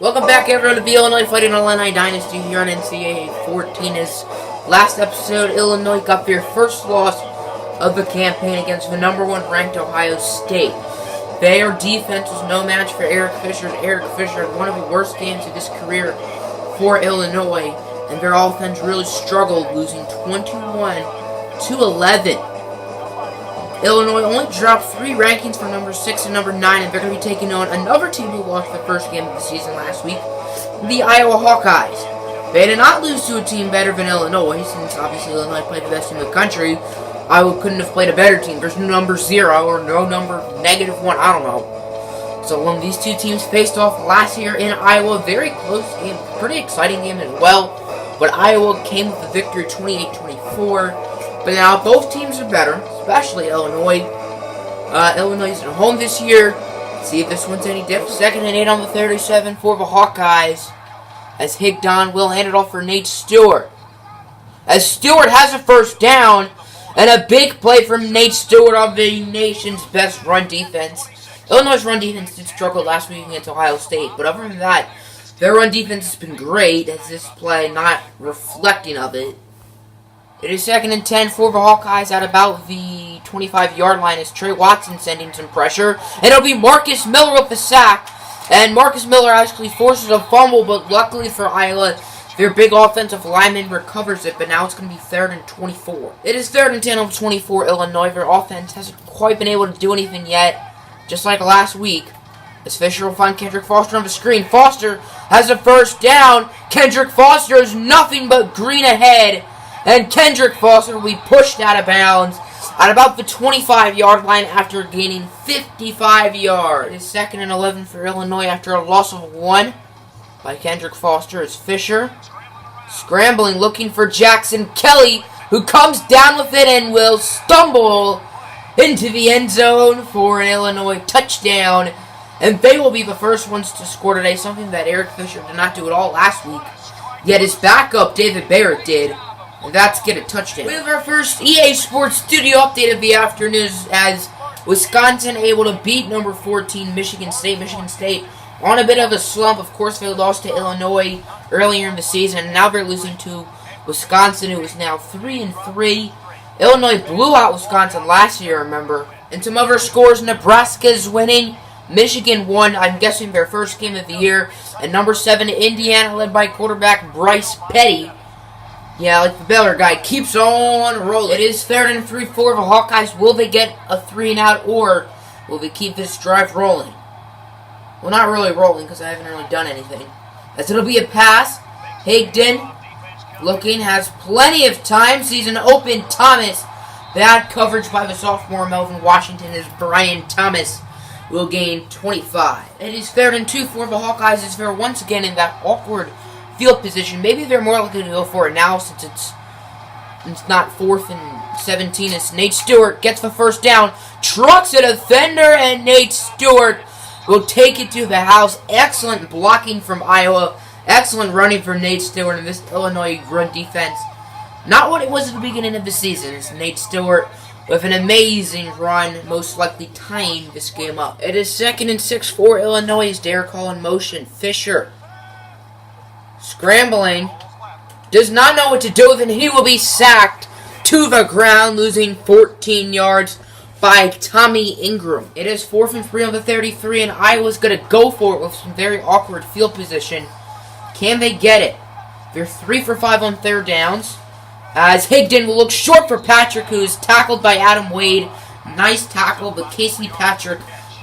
Welcome back, everyone, to the Illinois Fighting Illini Dynasty here on NCAA 14. As last episode, Illinois got their first loss of the campaign against the #1 ranked Ohio State. Their defense was no match for Eric Fisher. Eric Fisher had one of the worst games of his career for Illinois, and their offense really struggled, losing 21-11. Illinois only dropped 3 rankings from number 6 and number 9, and they're going to be taking on another team who lost the first game of the season last week, the Iowa Hawkeyes. They did not lose to a team better than Illinois, since obviously Illinois played the best team in the country. Iowa couldn't have played a better team. There's no number 0 or no number -1, I don't know. So when these two teams faced off last year in Iowa, very close game, pretty exciting game as well, but Iowa came with the victory 28-24. But now both teams are better, especially Illinois. Illinois is at home this year. Let's see if this one's any different. 2nd and 8 on the 37 for the Hawkeyes, as Higdon will hand it off for Nate Stewart. As Stewart has a first down, and a big play from Nate Stewart of the nation's best run defense. Illinois' run defense did struggle last week against Ohio State, but other than that, their run defense has been great, as this play not reflecting of it. It is 2nd and 10 for the Hawkeyes at about the 25-yard line, as Trey Watson sending some pressure. And it'll be Marcus Miller with the sack. And Marcus Miller actually forces a fumble, but luckily for Iowa, their big offensive lineman recovers it. But now it's going to be 3rd and 24. It is 3rd and 10 of 24 Illinois. Their offense hasn't quite been able to do anything yet, just like last week. As Fisher will find Kendrick Foster on the screen. Foster has a first down. Kendrick Foster is nothing but green ahead. And Kendrick Foster will be pushed out of bounds at about the 25-yard line after gaining 55 yards. It is 2nd and 11 for Illinois after a loss of 1 by Kendrick Foster, as Fisher scrambling, looking for Jackson Kelly, who comes down with it and will stumble into the end zone for an Illinois touchdown. And they will be the first ones to score today, something that Eric Fisher did not do at all last week. Yet his backup, David Barrett, did. And that's get a touchdown. We have our first EA Sports Studio update of the afternoon, as Wisconsin able to beat number 14 Michigan State. Michigan State on a bit of a slump. Of course, they lost to Illinois earlier in the season, and now they're losing to Wisconsin, who is now 3-3. Illinois blew out Wisconsin last year, remember. And some other scores: Nebraska's winning. Michigan won, I'm guessing, their first game of the year. And number 7, Indiana, led by quarterback Bryce Petty. Yeah, like the Baylor guy, keeps on rolling. It is 3rd and 3 for the Hawkeyes. Will they get a 3-and-out, or will they keep this drive rolling? Well, not really rolling, because I haven't really done anything. As it'll be a pass. Higdon looking, has plenty of time, sees an open Thomas. Bad coverage by the sophomore Melvin Washington, as Brian Thomas will gain 25. It is 3rd and 2 for the Hawkeyes, as they're once again in that awkward field position. Maybe they're more likely to go for it now, since it's not 4th and 17. As Nate Stewart gets the first down, trucks a defender, and Nate Stewart will take it to the house. Excellent blocking from Iowa. Excellent running from Nate Stewart in this Illinois run defense. Not what it was at the beginning of the season. It's Nate Stewart with an amazing run, most likely tying this game up. It is 2nd and 6 for Illinois, as Derek Hall in motion. Fisher scrambling, does not know what to do with it, and he will be sacked to the ground, losing 14 yards by Tommy Ingram. It is 4th and 3 on the 33, and Iowa's going to go for it with some very awkward field position. Can they get it? They're 3 for 5 on 3rd downs, as Higdon will look short for Patrick, who is tackled by Adam Wade. Nice tackle, but Casey Patrick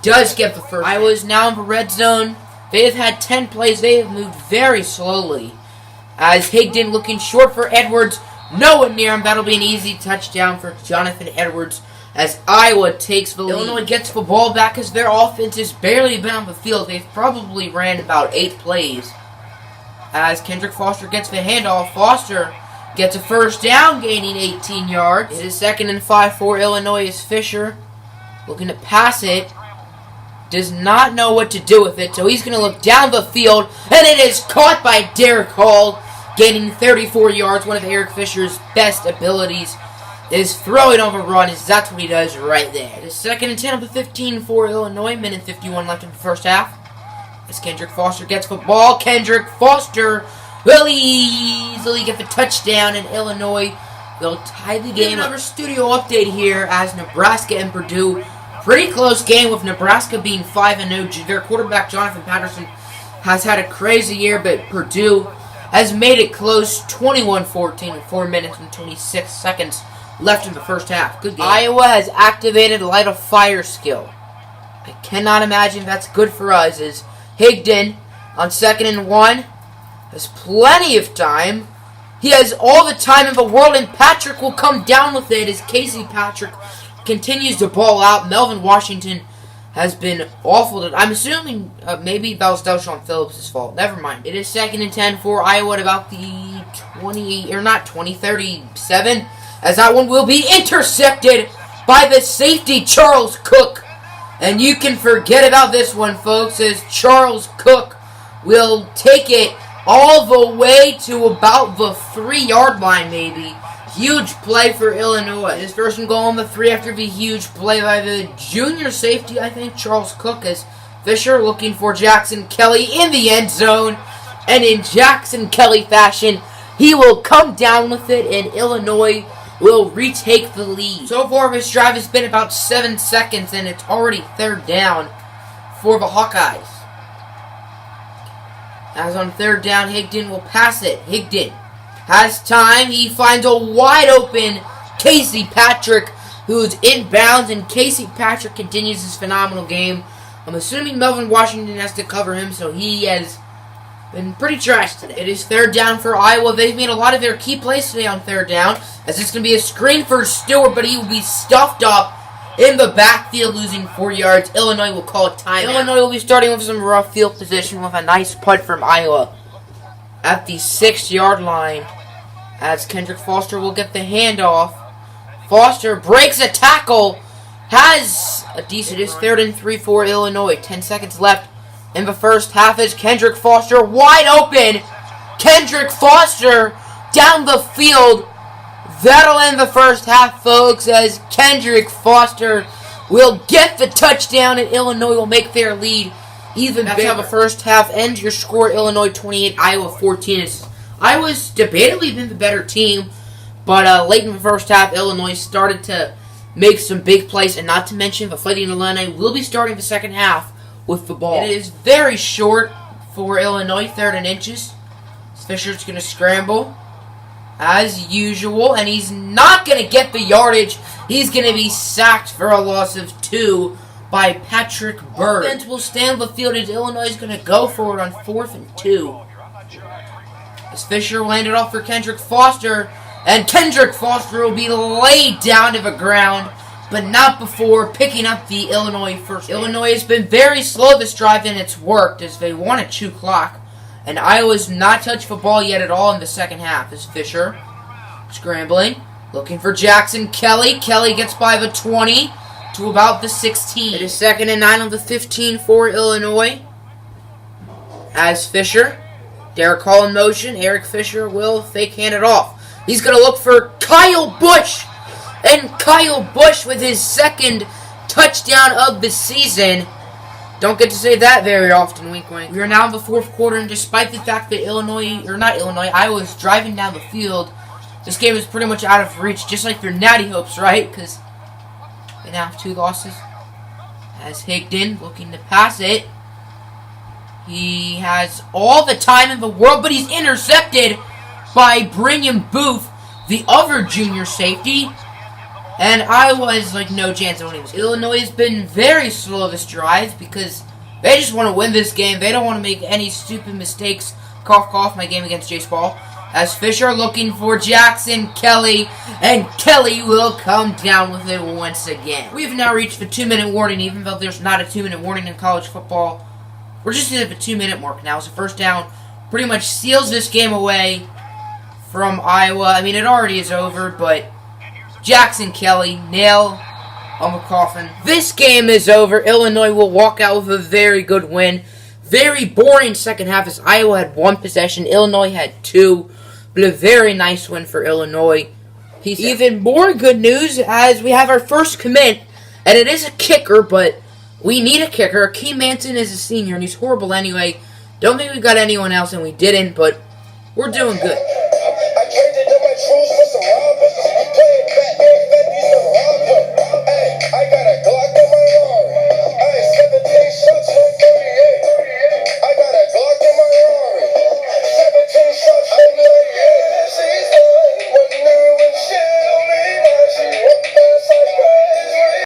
does get the first. Iowa is now in the red zone. They have had 10 plays. They have moved very slowly. As Higdon looking short for Edwards. No one near him. That'll be an easy touchdown for Jonathan Edwards, as Iowa takes the lead. Illinois gets the ball back, as their offense has barely been on the field. They've probably ran about 8 plays. As Kendrick Foster gets the handoff. Foster gets a first down, gaining 18 yards. It is 2nd and 5 for Illinois, as Fisher looking to pass it. Does not know what to do with it, so he's going to look down the field, and it is caught by Derek Hall, gaining 34 yards. One of Eric Fisher's best abilities is throwing on the run, as that's what he does right there. It is 2nd and 10 of the 15 for Illinois, minute 51 left in the first half. As Kendrick Foster gets football, Kendrick Foster will easily get the touchdown, and Illinois will tie the game. Another studio update here as Nebraska and Purdue. Pretty close game with Nebraska being 5-0. Their quarterback Jonathan Patterson has had a crazy year, but Purdue has made it close, 21-14 with 4 minutes and 26 seconds left in the first half. Good game. Iowa has activated light of fire skill. I cannot imagine that's good for us, as Higdon on 2nd and 1 has plenty of time. He has all the time in the world, and Patrick will come down with it as Casey Patrick continues to ball out. Melvin Washington has been awful. I'm assuming maybe that was Delshon Phillips' fault. Never mind. It is 2nd and 10 for Iowa at about the 37, as that one will be intercepted by the safety Charles Cook. And you can forget about this one, folks, as Charles Cook will take it all the way to about the 3-yard line, maybe. Huge play for Illinois. His first and goal on the 3 after the huge play by the junior safety, I think, Charles Cook, as Fisher looking for Jackson Kelly in the end zone. And in Jackson Kelly fashion, he will come down with it, and Illinois will retake the lead. So far, this drive has been about 7 seconds, and it's already 3rd down for the Hawkeyes. As on 3rd down, Higdon will pass it. Higdon has time. He finds a wide open Casey Patrick, who's inbounds, and Casey Patrick continues his phenomenal game. I'm assuming Melvin Washington has to cover him, so he has been pretty trash today. It is 3rd down for Iowa. They've made a lot of their key plays today on 3rd down, as it's going to be a screen for Stewart, but he will be stuffed up in the backfield, losing 4 yards. Illinois will call a timeout. Illinois will be starting with some rough field position with a nice punt from Iowa at the 6-yard line, as Kendrick Foster will get the handoff. Foster breaks a tackle, has a decent. It is 3rd and 3 for Illinois. 10 seconds left in the first half as Kendrick Foster wide open. Kendrick Foster down the field. That'll end the first half, folks, as Kendrick Foster will get the touchdown, and Illinois will make their lead even bigger. That's how the first half ends. Your score, Illinois 28, Iowa 14. Iowa's debatably been the better team, but late in the first half, Illinois started to make some big plays, and not to mention the Fighting Illini will be starting the second half with the ball. It is very short for Illinois, 3rd and inches. Fisher's going to scramble as usual, and he's not going to get the yardage. He's going to be sacked for a loss of 2 by Patrick Bird. Offense will stay on the field as Illinois is going to go for it on 4th and 2. As Fisher landed off for Kendrick Foster, and Kendrick Foster will be laid down to the ground, but not before picking up the Illinois first. Illinois has been very slow this drive, and it's worked as they want to chew clock. And Iowa's not touched the ball yet at all in the second half. As Fisher scrambling, looking for Jackson Kelly. Kelly gets by the 20 to about the 16. It is 2nd and 9 on the 15 for Illinois. As Fisher, Derek Hall in motion. Eric Fisher will fake hand it off. He's going to look for Kyle Busch. And Kyle Busch with his 2nd touchdown of the season. Don't get to say that very often, wink wink. We are now in the 4th quarter, and despite the fact that Iowa is driving down the field, this game is pretty much out of reach, just like your Natty hopes, right? Because they now have 2 losses. As Higdon looking to pass it. He has all the time in the world, but he's intercepted by Brigham Booth, the other junior safety. And Iowa is like no chance of winning this. Illinois has been very slow this drive because they just want to win this game. They don't want to make any stupid mistakes. Cough, cough, my game against Jace Ball. As Fisher looking for Jackson Kelly, and Kelly will come down with it once again. We have now reached the 2-minute warning, even though there's not a 2-minute warning in college football. We're just at the 2-minute mark now. So first down pretty much seals this game away from Iowa. I mean, it already is over, but Jackson Kelly, nail on the coffin. This game is over. Illinois will walk out with a very good win. Very boring second half as Iowa had 1 possession. Illinois had 2. But a very nice win for Illinois. Even more good news as we have our first commit. And it is a kicker, but We need a kicker. Key Manson is a senior, and he's horrible anyway. Don't think we got anyone else, and we didn't, but we're doing good.